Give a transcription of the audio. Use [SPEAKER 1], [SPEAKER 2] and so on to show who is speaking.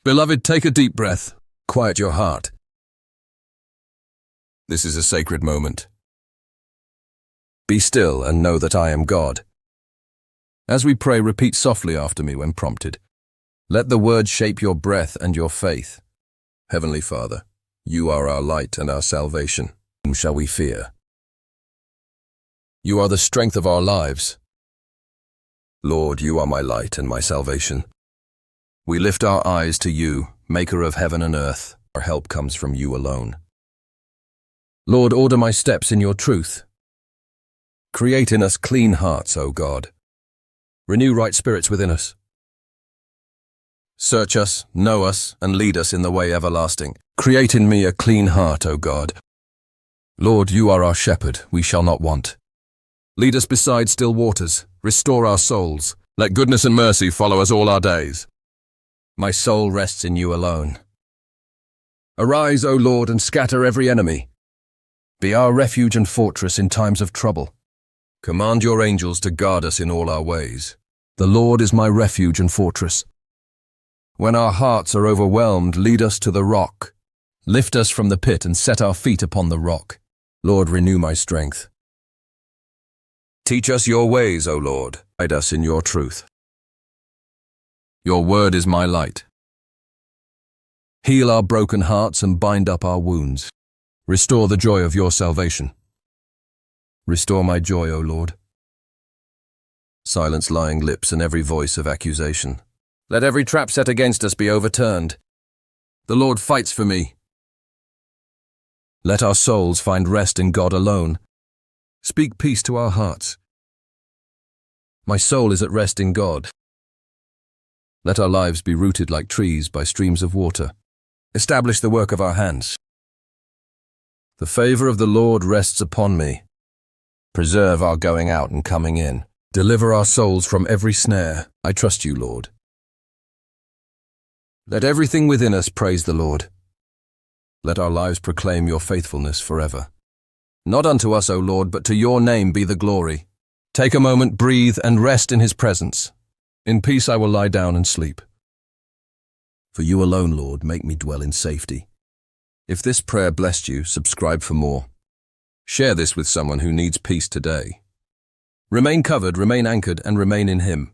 [SPEAKER 1] Beloved, take a deep breath. Quiet your heart. This is a sacred moment. Be still and know that I am God. As we pray, repeat softly after me when prompted. Let the words shape your breath and your faith. Heavenly Father, you are our light and our salvation. Whom shall we fear? You are the strength of our lives. Lord, you are my light and my salvation. We lift our eyes to you, maker of heaven and earth. Our help comes from you alone. Lord, order my steps in your truth. Create in us clean hearts, O God. Renew right spirits within us. Search us, know us, and lead us in the way everlasting. Create in me a clean heart, O God. Lord, you are our shepherd, we shall not want. Lead us beside still waters, restore our souls. Let goodness and mercy follow us all our days. My soul rests in you alone. Arise, O Lord, and scatter every enemy. Be our refuge and fortress in times of trouble. Command your angels to guard us in all our ways. The Lord is my refuge and fortress. When our hearts are overwhelmed, lead us to the rock. Lift us from the pit and set our feet upon the rock. Lord, renew my strength. Teach us your ways, O Lord. Guide us in your truth. Your word is my light. Heal our broken hearts and bind up our wounds. Restore the joy of your salvation. Restore my joy, O Lord. Silence lying lips and every voice of accusation. Let every trap set against us be overturned. The Lord fights for me. Let our souls find rest in God alone. Speak peace to our hearts. My soul is at rest in God. Let our lives be rooted like trees by streams of water. Establish the work of our hands. The favor of the Lord rests upon me. Preserve our going out and coming in. Deliver our souls from every snare. I trust you, Lord. Let everything within us praise the Lord. Let our lives proclaim your faithfulness forever. Not unto us, O Lord, but to your name be the glory. Take a moment, breathe, and rest in his presence. In peace I will lie down and sleep. For you alone, Lord, make me dwell in safety. If this prayer blessed you, subscribe for more. Share this with someone who needs peace today. Remain covered, remain anchored, and remain in him.